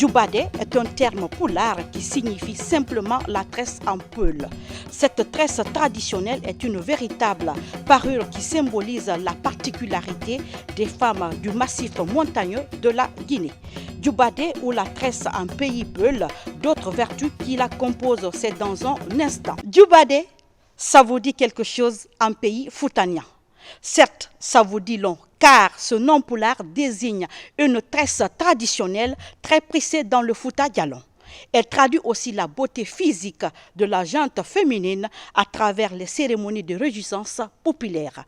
Djoubadé est un terme poulard qui signifie simplement la tresse en peul. Cette tresse traditionnelle est une véritable parure qui symbolise la particularité des femmes du massif montagneux de la Guinée. Djoubadé ou la tresse en pays peul, d'autres vertus qui la composent, c'est dans un instant. Djoubadé, ça vous dit quelque chose en pays foutanien. Certes, ça vous dit long, car ce nom poulard désigne une tresse traditionnelle très prisée dans le Fouta Djallon. Elle traduit aussi la beauté physique de la gente féminine à travers les cérémonies de réjouissance populaires,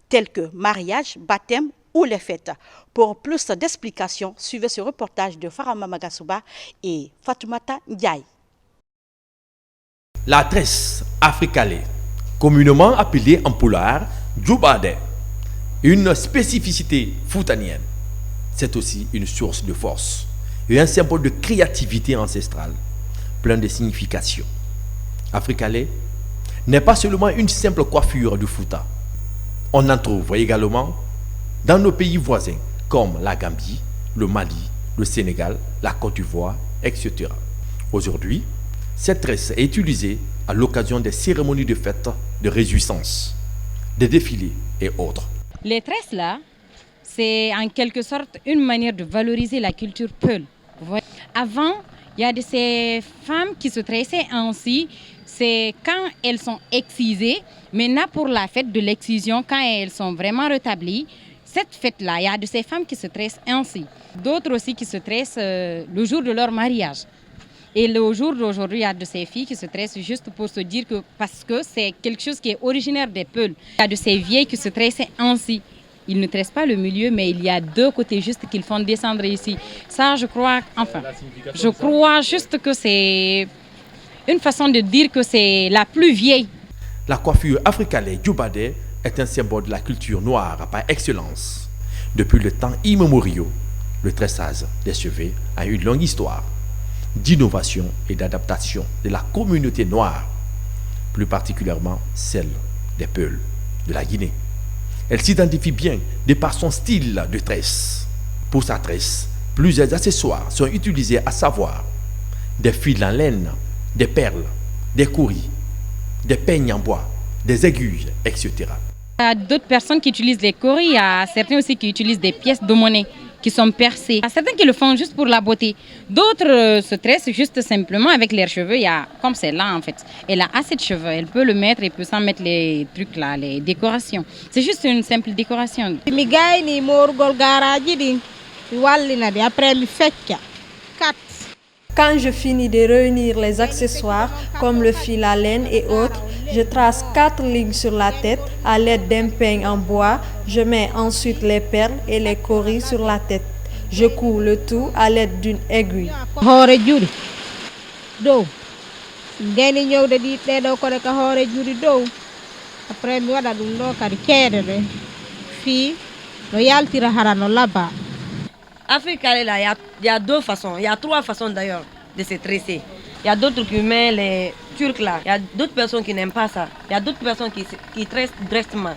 telles que mariage, baptême ou les fêtes. Pour plus d'explications, suivez ce reportage de Farama Magasuba et Fatoumata Ndiaye. La tresse africale, communément appelée en poulard Djoubadé, une spécificité foutanienne. C'est aussi une source de force et un symbole de créativité ancestrale, plein de significations. Africale n'est pas seulement une simple coiffure du Fouta. On en trouve également dans nos pays voisins comme la Gambie, le Mali, le Sénégal, la Côte d'Ivoire, etc. Aujourd'hui, cette tresse est utilisée à l'occasion des cérémonies de fête de réjouissance, des défilés et autres. Les tresses là, c'est en quelque sorte une manière de valoriser la culture peul. Avant, il y a de ces femmes qui se tressaient ainsi, c'est quand elles sont excisées. Maintenant, pour la fête de l'excision, quand elles sont vraiment rétablies, cette fête-là, il y a de ces femmes qui se tressent ainsi. D'autres aussi qui se tressent le jour de leur mariage. Et le jour d'aujourd'hui, il y a de ces filles qui se tressent juste pour se dire que, parce que c'est quelque chose qui est originaire des Peuls. Il y a de ces vieilles qui se tressent ainsi. Ils ne tressent pas le milieu, mais il y a deux côtés juste qu'ils font descendre ici. Ça, je crois, enfin, je crois juste que c'est une façon de dire que c'est la plus vieille. La coiffure africale Djoubadé est un symbole de la culture noire par excellence. Depuis le temps immémorial, le tressage des cheveux a une longue histoire d'innovation et d'adaptation de la communauté noire, plus particulièrement celle des Peuls de la Guinée. Elle s'identifie bien de par son style de tresse. Pour sa tresse, plusieurs accessoires sont utilisés, à savoir des fils en laine, des perles, des cauris, des peignes en bois, des aiguilles, etc. Il y a d'autres personnes qui utilisent les cauris, il y a certains aussi qui utilisent des pièces de monnaie qui sont percées. Il y a certains qui le font juste pour la beauté. D'autres se tressent juste simplement avec leurs cheveux. Il y a comme celle-là en fait. Elle a assez de cheveux. Elle peut le mettre et peut s'en mettre les trucs là, les décorations. C'est juste une simple décoration. Quand je finis de réunir les accessoires comme le fil à laine et autres, je trace 4 lignes sur la tête à l'aide d'un peigne en bois. Je mets ensuite les perles et les cauris sur la tête. Je couds le tout à l'aide d'une aiguille. Africain, il y a deux façons, il y a trois façons d'ailleurs de se tresser. Il y a d'autres qui mettent les turcs là, il y a d'autres personnes qui n'aiment pas ça. Il y a d'autres personnes qui tressent directement.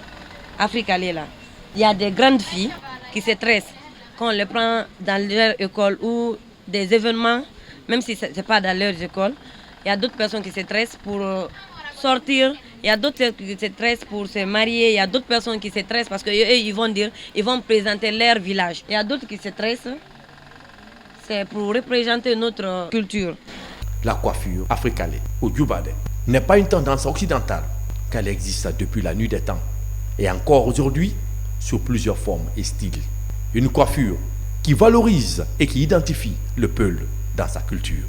Africain là. Il y a des grandes filles qui se tressent quand on les prend dans leur école ou des événements, même si ce n'est pas dans leur école. Il y a d'autres personnes qui se tressent pour sortir. Il y a d'autres qui se tressent pour se marier. Il y a d'autres personnes qui se tressent parce qu'eux, ils vont dire, ils vont présenter leur village. Il y a d'autres qui se tressent, c'est pour représenter notre culture. La coiffure africane ou Djoubadé n'est pas une tendance occidentale, qu'elle existe depuis la nuit des temps et encore aujourd'hui sous plusieurs formes et styles. Une coiffure qui valorise et qui identifie le Peul dans sa culture.